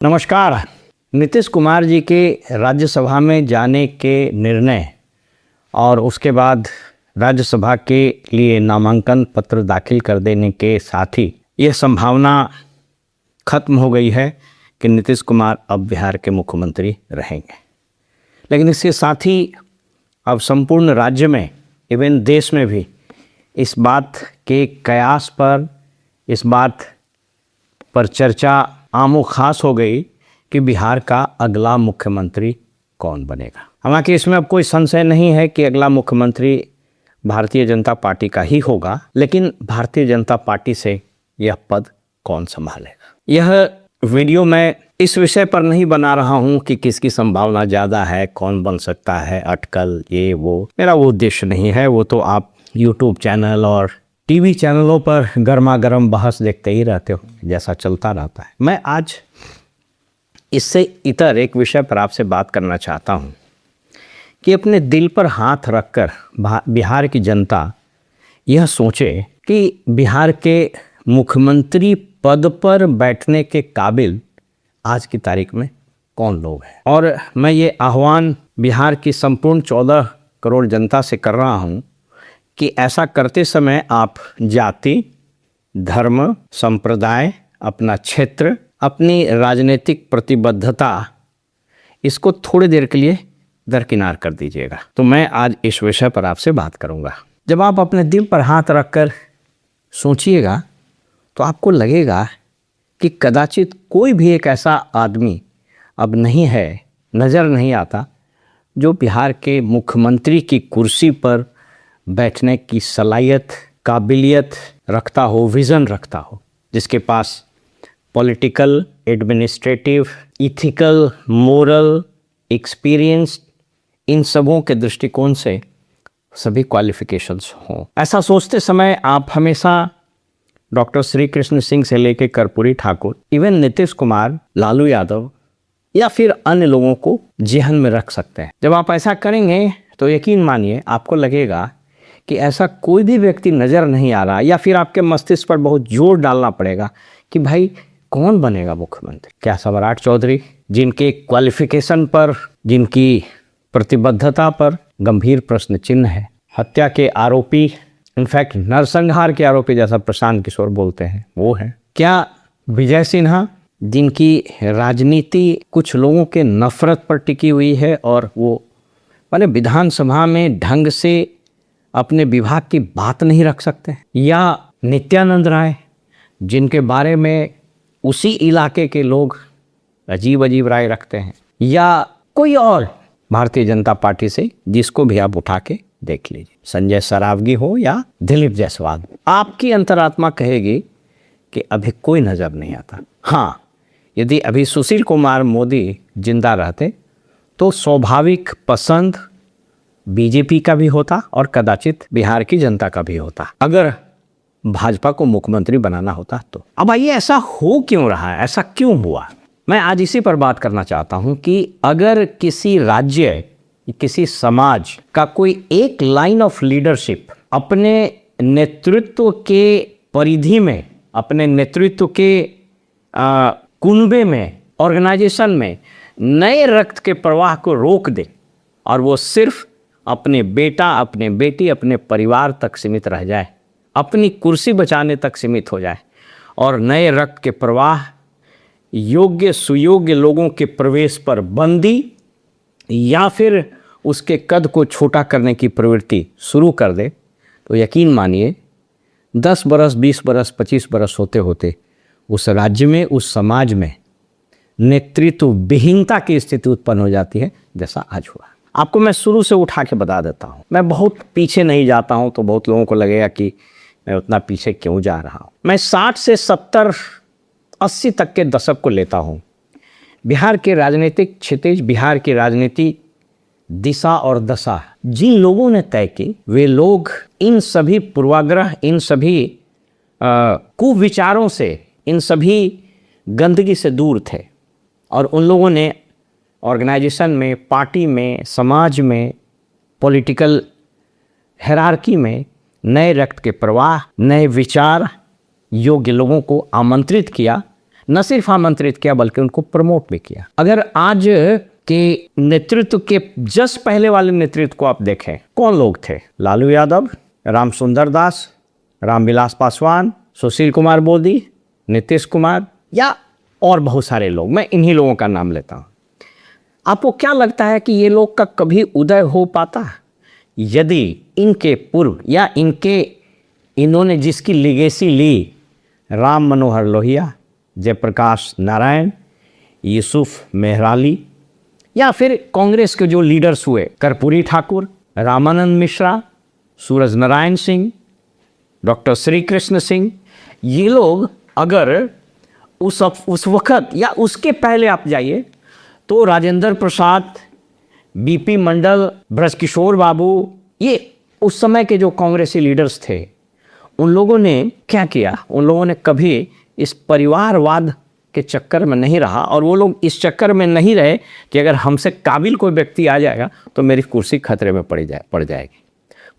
नमस्कार। नीतीश कुमार जी के राज्यसभा में जाने के निर्णय और उसके बाद राज्यसभा के लिए नामांकन पत्र दाखिल कर देने के साथ ही यह संभावना खत्म हो गई है कि नीतीश कुमार अब बिहार के मुख्यमंत्री रहेंगे। लेकिन इसके साथ ही अब संपूर्ण राज्य में इवन देश में भी इस बात के कयास पर इस बात पर चर्चा आमो खास हो गई कि बिहार का अगला मुख्यमंत्री कौन बनेगा। हालांकि इसमें अब कोई संशय नहीं है कि अगला मुख्यमंत्री भारतीय जनता पार्टी का ही होगा, लेकिन भारतीय जनता पार्टी से यह पद कौन संभालेगा। यह वीडियो मैं इस विषय पर नहीं बना रहा हूं कि किसकी संभावना ज़्यादा है, कौन बन सकता है, अटकल ये वो, मेरा वो उद्देश्य नहीं है। वो तो आप यूट्यूब चैनल और टीवी चैनलों पर गर्मा गर्म बहस देखते ही रहते हो, जैसा चलता रहता है। मैं आज इससे इतर एक विषय पर आपसे बात करना चाहता हूं कि अपने दिल पर हाथ रखकर बिहार की जनता यह सोचे कि बिहार के मुख्यमंत्री पद पर बैठने के काबिल आज की तारीख में कौन लोग हैं। और मैं ये आह्वान बिहार की संपूर्ण 14 करोड़ जनता से कर रहा हूं कि ऐसा करते समय आप जाति, धर्म, संप्रदाय, अपना क्षेत्र, अपनी राजनीतिक प्रतिबद्धता इसको थोड़ी देर के लिए दरकिनार कर दीजिएगा। तो मैं आज इस विषय पर आपसे बात करूंगा। जब आप अपने दिल पर हाथ रखकर सोचिएगा तो आपको लगेगा कि कदाचित कोई भी एक ऐसा आदमी अब नहीं है, नज़र नहीं आता, जो बिहार के मुख्यमंत्री की कुर्सी पर बैठने की सलाहियत, काबिलियत रखता हो, विज़न रखता हो, जिसके पास political, administrative, ethical, moral, experience, इन सबों के दृष्टिकोण से सभी क्वालिफिकेशंस हों। ऐसा सोचते समय आप हमेशा डॉक्टर श्री कृष्ण सिंह से लेकर कर्पूरी ठाकुर, इवन नीतीश कुमार, लालू यादव या फिर अन्य लोगों को जेहन में रख सकते हैं। जब आप ऐसा करेंगे तो यकीन मानिए आपको लगेगा कि ऐसा कोई भी व्यक्ति नज़र नहीं आ रहा, या फिर आपके मस्तिष्क पर बहुत जोर डालना पड़ेगा कि भाई कौन बनेगा मुख्यमंत्री। क्या सम्राट चौधरी, जिनके क्वालिफिकेशन पर, जिनकी प्रतिबद्धता पर गंभीर प्रश्न चिन्ह है, हत्या के आरोपी, इनफैक्ट नरसंहार के आरोपी जैसा प्रशांत किशोर बोलते हैं, वो है। क्या विजय सिन्हा, जिनकी राजनीति कुछ लोगों के नफरत पर टिकी हुई है और वो माने विधानसभा में ढंग से अपने विभाग की बात नहीं रख सकते, या नित्यानंद राय, जिनके बारे में उसी इलाके के लोग अजीब अजीब राय रखते हैं, या कोई और भारतीय जनता पार्टी से जिसको भी आप उठा के देख लीजिए, संजय सरावगी हो या दिलीप जायसवाल, आपकी अंतरात्मा कहेगी कि अभी कोई नज़र नहीं आता। हाँ, यदि अभी सुशील कुमार मोदी जिंदा रहते तो स्वाभाविक पसंद बीजेपी का भी होता और कदाचित बिहार की जनता का भी होता, अगर भाजपा को मुख्यमंत्री बनाना होता तो। अब आइए, ऐसा हो क्यों रहा है, ऐसा क्यों हुआ, मैं आज इसी पर बात करना चाहता हूं कि अगर किसी राज्य, किसी समाज का कोई एक लाइन ऑफ लीडरशिप अपने नेतृत्व के परिधि में, अपने नेतृत्व के कुनबे में, ऑर्गेनाइजेशन में नए रक्त के प्रवाह को रोक दे और वो सिर्फ अपने बेटा, अपने बेटी, अपने परिवार तक सीमित रह जाए, अपनी कुर्सी बचाने तक सीमित हो जाए, और नए रक्त के प्रवाह योग्य सुयोग्य लोगों के प्रवेश पर बंदी या फिर उसके कद को छोटा करने की प्रवृत्ति शुरू कर दे, तो यकीन मानिए 10 बरस, 20 बरस, 25 बरस होते होते उस राज्य में, उस समाज में नेतृत्व विहीनता की स्थिति उत्पन्न हो जाती है, जैसा आज हुआ। आपको मैं शुरू से उठा के बता देता हूँ, मैं बहुत पीछे नहीं जाता हूँ, तो बहुत लोगों को लगेगा कि मैं उतना पीछे क्यों जा रहा हूँ। मैं 60 से 70, 80 तक के दशक को लेता हूँ। बिहार के राजनीतिक क्षितिज, बिहार की राजनीति दिशा और दशा जिन लोगों ने तय की, वे लोग इन सभी पूर्वाग्रह, इन सभी कुविचारों से, इन सभी गंदगी से दूर थे, और उन लोगों ने ऑर्गेनाइजेशन में, पार्टी में, समाज में, पॉलिटिकल हायरार्की में नए रक्त के प्रवाह, नए विचार योग्य लोगों को आमंत्रित किया, न सिर्फ आमंत्रित किया बल्कि उनको प्रमोट भी किया। अगर आज के नेतृत्व के जस्ट पहले वाले नेतृत्व को आप देखें, कौन लोग थे? लालू यादव, रामसुंदर दास, रामविलास पासवान, सुशील कुमार मोदी, नीतीश कुमार या और बहुत सारे लोग। मैं इन्हीं लोगों का नाम लेता हूँ। आपको क्या लगता है कि ये लोग का कभी उदय हो पाता यदि इनके पूर्व या इन्होंने जिसकी लिगेसी ली, राम मनोहर लोहिया, जयप्रकाश नारायण, यूसुफ मेहराली, या फिर कांग्रेस के जो लीडर्स हुए, कर्पूरी ठाकुर, रामानंद मिश्रा, सूरज नारायण सिंह, डॉक्टर श्री कृष्ण सिंह, ये लोग अगर उस वक्त या उसके पहले आप जाइए तो राजेंद्र प्रसाद, बीपी मंडल, ब्रजकिशोर बाबू, ये उस समय के जो कांग्रेसी लीडर्स थे, उन लोगों ने क्या किया? उन लोगों ने कभी इस परिवारवाद के चक्कर में नहीं रहा, और वो लोग इस चक्कर में नहीं रहे कि अगर हमसे काबिल कोई व्यक्ति आ जाएगा तो मेरी कुर्सी खतरे में पड़ जाएगी।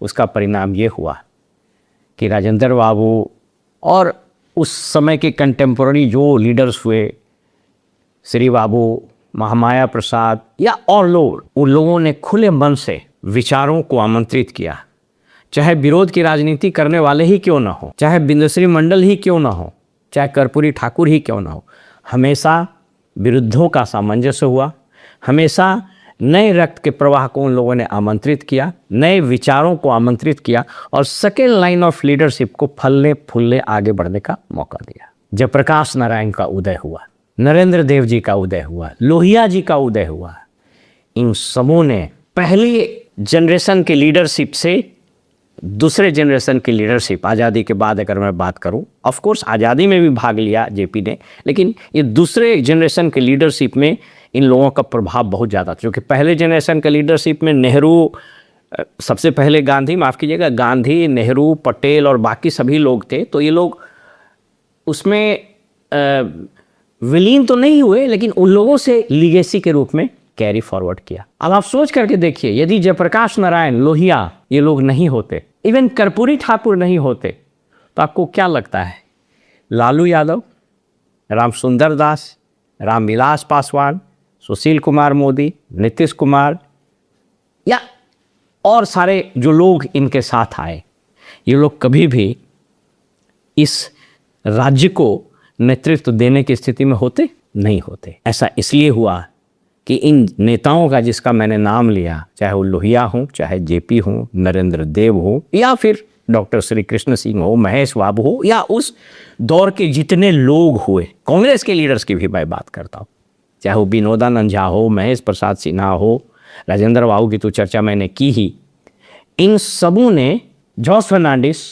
उसका परिणाम ये हुआ कि राजेंद्र बाबू और उस समय के कंटेम्पोररी जो लीडर्स हुए, श्री बाबू, महामाया प्रसाद या और लोग, उन लोगों ने खुले मन से विचारों को आमंत्रित किया, चाहे विरोध की राजनीति करने वाले ही क्यों ना हो, चाहे बिंदुश्री मंडल ही क्यों ना हो, चाहे कर्पूरी ठाकुर ही क्यों ना हो। हमेशा विरुद्धों का सामंजस्य हुआ, हमेशा नए रक्त के प्रवाह को उन लोगों ने आमंत्रित किया, नए विचारों को आमंत्रित किया और सेकेंड लाइन ऑफ लीडरशिप को फलने फूलने आगे बढ़ने का मौका दिया। जयप्रकाश नारायण का उदय हुआ, नरेंद्र देव जी का उदय हुआ, लोहिया जी का उदय हुआ। इन सबों ने पहली जनरेशन के लीडरशिप से दूसरे जनरेशन की लीडरशिप, आज़ादी के बाद अगर मैं बात करूं, ऑफ कोर्स आज़ादी में भी भाग लिया जेपी ने, लेकिन ये दूसरे जनरेशन के लीडरशिप में इन लोगों का प्रभाव बहुत ज़्यादा था। क्योंकि पहले जनरेशन के लीडरशिप में नेहरू, सबसे पहले गांधी, माफ़ कीजिएगा, गांधी, नेहरू, पटेल और बाकी सभी लोग थे। तो ये लोग उसमें विलीन तो नहीं हुए, लेकिन उन लोगों से लीगेसी के रूप में कैरी फॉरवर्ड किया। अब आप सोच करके देखिए, यदि जयप्रकाश नारायण, लोहिया ये लोग नहीं होते, इवन कर्पूरी ठाकुर नहीं होते, तो आपको क्या लगता है लालू यादव, रामसुंदर दास, रामविलास पासवान, सुशील कुमार मोदी, नीतीश कुमार या और सारे जो लोग इनके साथ आए, ये लोग कभी भी इस राज्य को नेतृत्व देने की स्थिति में होते नहीं होते। ऐसा इसलिए हुआ कि इन नेताओं का जिसका मैंने नाम लिया, चाहे वो लोहिया हो, चाहे जेपी हो, नरेंद्र देव हो, या फिर डॉक्टर श्री कृष्ण सिंह हो, महेश बाबू हो, या उस दौर के जितने लोग हुए, कांग्रेस के लीडर्स की भी मैं बात करता हूँ, चाहे वो विनोदानंद झा हो, महेश प्रसाद सिन्हा हो, राजेंद्र बाबू की तो चर्चा मैंने की ही। इन सबों ने, जॉर्ज फर्नांडिस,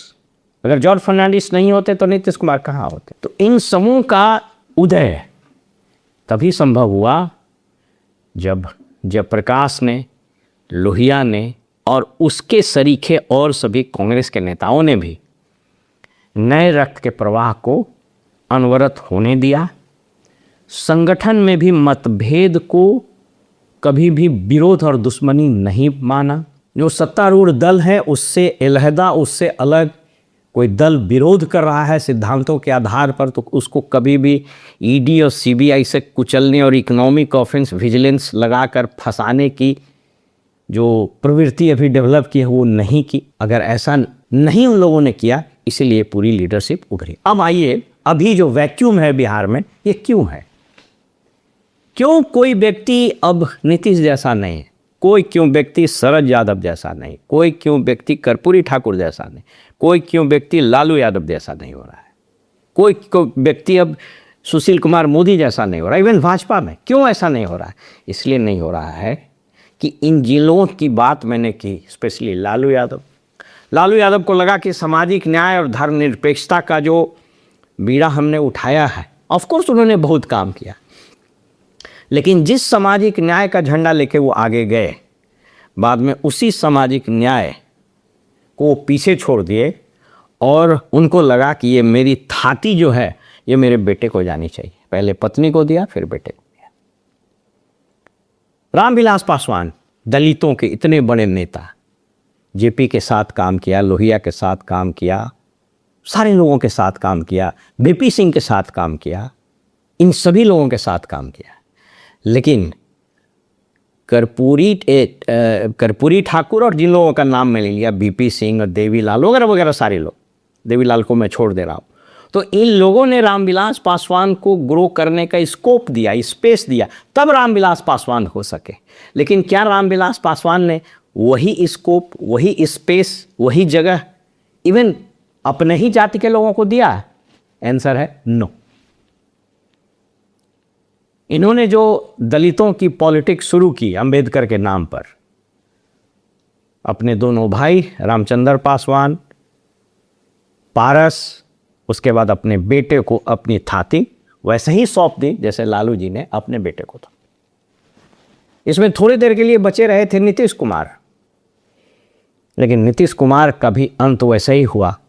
अगर जॉर्ज फर्नांडिस नहीं होते तो नीतीश कुमार कहाँ होते? तो इन समूह का उदय तभी संभव हुआ जब जयप्रकाश ने, लोहिया ने और उसके सरीखे और सभी कांग्रेस के नेताओं ने भी नए रक्त के प्रवाह को अनवरत होने दिया। संगठन में भी मतभेद को कभी भी विरोध और दुश्मनी नहीं माना। जो सत्तारूढ़ दल है उससे अलहदा, उससे अलग कोई दल विरोध कर रहा है सिद्धांतों के आधार पर, तो उसको कभी भी ईडी और सीबीआई से कुचलने और इकोनॉमिक ऑफेंस विजिलेंस लगाकर फंसाने की जो प्रवृत्ति अभी डेवलप की है वो नहीं की। अगर ऐसा नहीं उन लोगों ने किया, इसीलिए पूरी लीडरशिप उभरी। अब आइए, अभी जो वैक्यूम है बिहार में, ये क्यों है? क्यों कोई व्यक्ति अब नीतीश जैसा नहीं है, कोई क्यों व्यक्ति शरद यादव जैसा नहीं, कोई क्यों व्यक्ति कर्पूरी ठाकुर जैसा नहीं, कोई क्यों व्यक्ति लालू यादव जैसा नहीं हो रहा है, कोई व्यक्ति अब सुशील कुमार मोदी जैसा नहीं हो रहा है, इवन भाजपा में क्यों ऐसा नहीं हो रहा है? इसलिए नहीं हो रहा है कि इन जिन लोगों की बात मैंने की, स्पेशली लालू यादव को लगा कि सामाजिक न्याय और धर्मनिरपेक्षता का जो बीड़ा हमने उठाया है, ऑफकोर्स उन्होंने बहुत काम किया, लेकिन जिस सामाजिक न्याय का झंडा लेके वो आगे गए, बाद में उसी सामाजिक न्याय को पीछे छोड़ दिए और उनको लगा कि ये मेरी थाती जो है ये मेरे बेटे को जानी चाहिए। पहले पत्नी को दिया, फिर बेटे को दिया। रामविलास पासवान, दलितों के इतने बड़े नेता, जेपी के साथ काम किया, लोहिया के साथ काम किया, सारे लोगों के साथ काम किया, बीपी सिंह के साथ काम किया, इन सभी लोगों के साथ काम किया। लेकिन कर्पूरी ठाकुर और जिन लोगों का नाम मैंने लिया, बीपी सिंह और देवीलाल वगैरह वगैरह सारे लोग, देवीलाल को मैं छोड़ दे रहा हूँ, तो इन लोगों ने रामविलास पासवान को ग्रो करने का स्कोप दिया, स्पेस दिया, तब रामविलास पासवान हो सके। लेकिन क्या रामविलास पासवान ने वही स्कोप, वही स्पेस, वही जगह इवन अपने ही जाति के लोगों को दिया? आंसर है नो। इन्होंने जो दलितों की पॉलिटिक्स शुरू की अंबेडकर के नाम पर, अपने दोनों भाई रामचंद्र पासवान, पारस, उसके बाद अपने बेटे को अपनी थाती वैसे ही सौंप दी जैसे लालू जी ने अपने बेटे को था। इसमें थोड़ी देर के लिए बचे रहे थे नीतीश कुमार, लेकिन नीतीश कुमार का भी अंत वैसे ही हुआ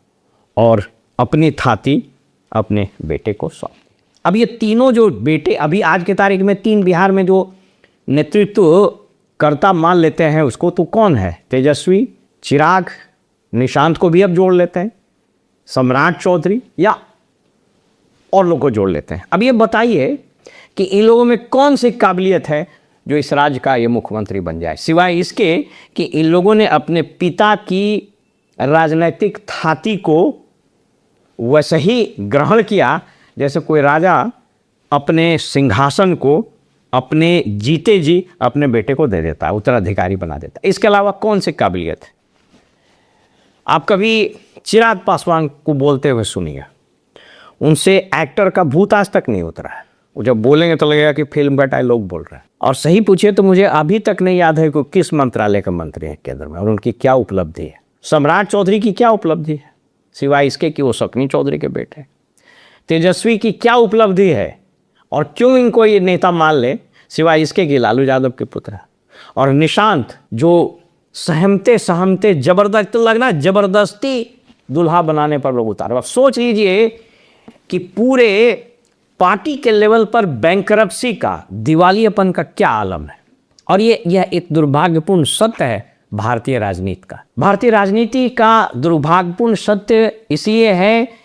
और अपनी थाती अपने बेटे को सौंप दी। अब ये तीनों जो बेटे अभी आज के तारीख में 3 बिहार में जो नेतृत्व करता मान लेते हैं उसको, तो कौन है? तेजस्वी, चिराग, निशांत को भी अब जोड़ लेते हैं, सम्राट चौधरी या और लोगों को जोड़ लेते हैं। अब ये बताइए कि इन लोगों में कौन सी काबिलियत है जो इस राज्य का ये मुख्यमंत्री बन जाए, सिवाय इसके कि इन लोगों ने अपने पिता की राजनीतिक थाती को वैसे ही ग्रहण किया जैसे कोई राजा अपने सिंहासन को अपने जीते जी अपने बेटे को दे देता है, उत्तराधिकारी बना देता है। इसके अलावा कौन सी काबिलियत है? आप कभी चिराग पासवान को बोलते हुए सुनिए, उनसे एक्टर का भूत आज तक नहीं उतरा है। वो जब बोलेंगे तो लगेगा कि फिल्म का डायलॉग बोल रहा है। और सही पूछिए तो मुझे अभी तक नहीं याद है कि किस मंत्रालय का मंत्री है केंद्र में और उनकी क्या उपलब्धि है। सम्राट चौधरी की क्या उपलब्धि है सिवाय इसके कि वो शक्नी चौधरी के बेटे? तेजस्वी की क्या उपलब्धि है और क्यों इनको ये नेता मान ले सिवाय इसके कि लालू यादव के पुत्र है? और निशांत जो सहमते सहमते जबरदस्त लगना, जबरदस्ती दुल्हा बनाने पर लोग उतारे। अब सोच लीजिए कि पूरे पार्टी के लेवल पर बैंकरप्सी का, दिवालियापन का क्या आलम है। और यह एक दुर्भाग्यपूर्ण सत्य है भारतीय राजनीति का। भारतीय राजनीति का दुर्भाग्यपूर्ण सत्य इसलिए है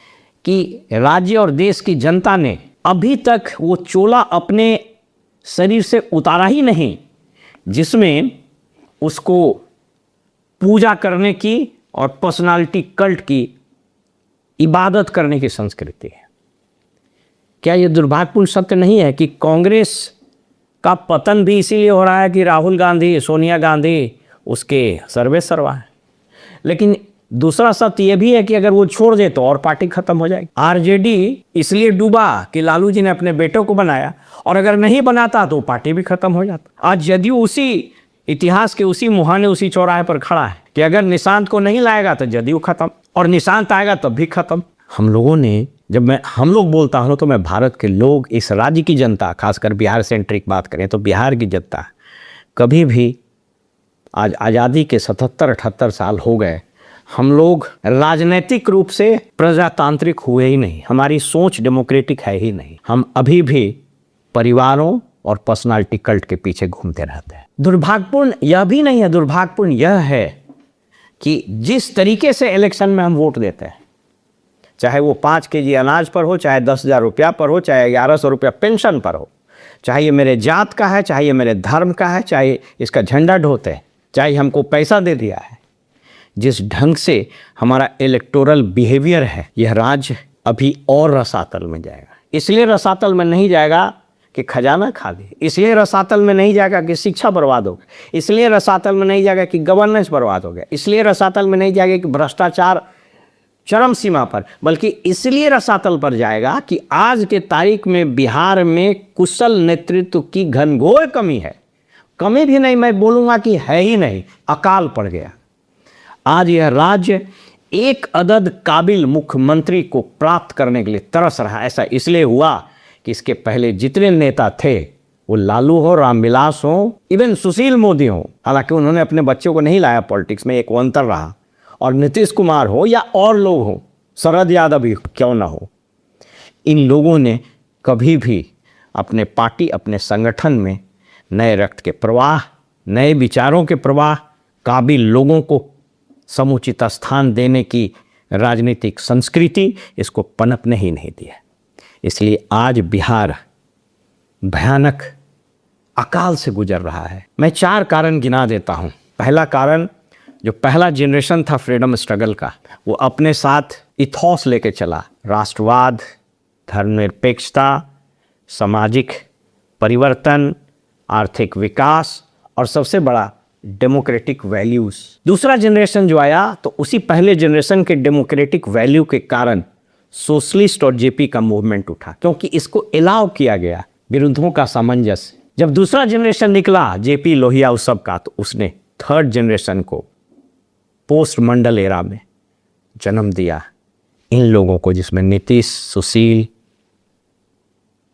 कि राज्य और देश की जनता ने अभी तक वो चोला अपने शरीर से उतारा ही नहीं जिसमें उसको पूजा करने की और पर्सनालिटी कल्ट की इबादत करने की संस्कृति है। क्या ये दुर्भाग्यपूर्ण सत्य नहीं है कि कांग्रेस का पतन भी इसीलिए हो रहा है कि राहुल गांधी, सोनिया गांधी उसके सर्वे सर्वा है? लेकिन दूसरा सत्य यह भी है कि अगर वो छोड़ दे तो और पार्टी खत्म हो जाएगी। आरजेडी इसलिए डूबा कि लालू जी ने अपने बेटों को बनाया, और अगर नहीं बनाता तो पार्टी भी खत्म हो जाता। आज जदयू उसी इतिहास के उसी मुहाने, उसी चौराहे पर खड़ा है कि अगर निशांत को नहीं लाएगा तो जदयू खत्म, और निशांत आएगा तब भी खत्म। हम लोगों ने, जब मैं हम लोग बोलता हूँ तो मैं भारत के लोग, इस राज्य की जनता, खासकर बिहार सेंट्रिक बात करें तो बिहार की जनता कभी भी, आज आज़ादी के 77-78 साल हो गए, हम लोग राजनीतिक रूप से प्रजातांत्रिक हुए ही नहीं। हमारी सोच डेमोक्रेटिक है ही नहीं। हम अभी भी परिवारों और पर्सनालिटी कल्ट के पीछे घूमते रहते हैं। दुर्भाग्यपूर्ण यह भी नहीं है, दुर्भाग्यपूर्ण यह है कि जिस तरीके से इलेक्शन में हम वोट देते हैं, चाहे वो 5 केजी अनाज पर हो, चाहे 10,000 रुपया पर हो, चाहे 1100 रुपया पेंशन पर हो, चाहे ये मेरे जात का है, चाहे ये मेरे धर्म का है, चाहे इसका झंडा ढोते हैं, चाहे हमको पैसा दे दिया है, जिस ढंग से हमारा इलेक्टोरल बिहेवियर है, यह राज्य अभी और रसातल में जाएगा। इसलिए रसातल में नहीं जाएगा कि खजाना खाली, इसलिए रसातल में नहीं जाएगा कि शिक्षा बर्बाद हो गया, इसलिए रसातल में नहीं जाएगा कि गवर्नेंस बर्बाद हो गया, इसलिए रसातल में नहीं जाएगा कि भ्रष्टाचार चरम सीमा पर, बल्कि इसलिए रसातल पर जाएगा कि आज के तारीख में बिहार में कुशल नेतृत्व की घनघोर कमी है। कमी भी नहीं, मैं बोलूँगा कि है ही नहीं, अकाल पड़ गया। आज यह राज्य एक अदद काबिल मुख्यमंत्री को प्राप्त करने के लिए तरस रहा। ऐसा इसलिए हुआ कि इसके पहले जितने नेता थे, वो लालू हो, रामविलास हो, इवन सुशील मोदी हो, हालांकि उन्होंने अपने बच्चों को नहीं लाया पॉलिटिक्स में, एक अंतर रहा, और नीतीश कुमार हो या और लोग हो, शरद यादव भी क्यों ना हो, इन लोगों ने कभी भी अपने पार्टी, अपने संगठन में नए रक्त के प्रवाह, नए विचारों के प्रवाह, काबिल लोगों को समुचित स्थान देने की राजनीतिक संस्कृति, इसको पनपने ही नहीं दिया। इसलिए आज बिहार भयानक अकाल से गुजर रहा है। मैं 4 कारण गिना देता हूँ। पहला कारण, जो पहला जनरेशन था फ्रीडम स्ट्रगल का, वो अपने साथ इथॉस लेके चला, राष्ट्रवाद, धर्मनिरपेक्षता, सामाजिक परिवर्तन, आर्थिक विकास और सबसे बड़ा डेमोक्रेटिक वैल्यूज़। दूसरा जनरेशन जो आया तो उसी पहले जनरेशन के डेमोक्रेटिक वैल्यू के कारण सोशलिस्ट और जेपी का मूवमेंट उठा, क्योंकि इसको अलाउ किया गया, विरुद्धों का सामंजस्य। जब दूसरा जनरेशन निकला जेपी लोहिया उस सब का, तो उसने थर्ड जनरेशन को पोस्ट मंडल एरा में जन्म दिया। इन लोगों को, जिसमें नीतीश, सुशील,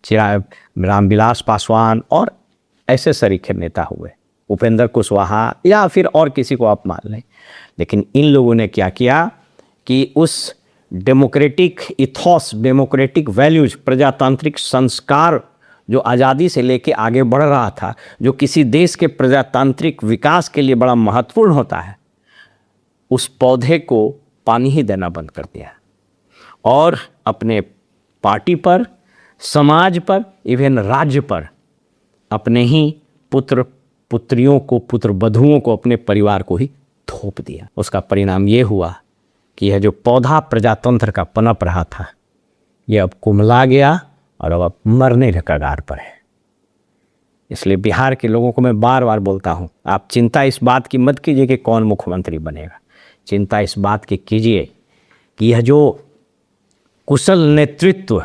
रामविलास पासवान और ऐसे सरीखे नेता हुए, उपेंद्र कुशवाहा या फिर और किसी को आप मान लें। लेकिन इन लोगों ने क्या किया कि उस डेमोक्रेटिक इथॉस, डेमोक्रेटिक वैल्यूज, प्रजातांत्रिक संस्कार जो आज़ादी से लेके आगे बढ़ रहा था, जो किसी देश के प्रजातांत्रिक विकास के लिए बड़ा महत्वपूर्ण होता है, उस पौधे को पानी ही देना बंद कर दिया और अपने पार्टी पर, समाज पर, इवन राज्य पर अपने ही पुत्र पुत्रियों को, पुत्र वधुओं को, अपने परिवार को ही थोप दिया। उसका परिणाम ये हुआ कि यह जो पौधा प्रजातंत्र का पनप रहा था, यह अब कुम्हला गया और अब मरने के कगार पर है। इसलिए बिहार के लोगों को मैं बार बार बोलता हूँ, आप चिंता इस बात की मत कीजिए कि कौन मुख्यमंत्री बनेगा। चिंता इस बात की कीजिए कि यह जो कुशल नेतृत्व,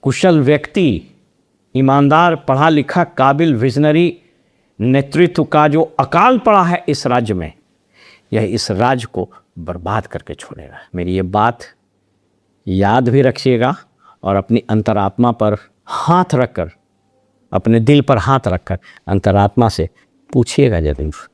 कुशल व्यक्ति, ईमानदार, पढ़ा लिखा, काबिल, विजनरी नेतृत्व का जो अकाल पड़ा है इस राज्य में, यह इस राज्य को बर्बाद करके छोड़ेगा। मेरी ये बात याद भी रखिएगा और अपनी अंतरात्मा पर हाथ रखकर, अपने दिल पर हाथ रखकर अंतरात्मा से पूछिएगा जरूर।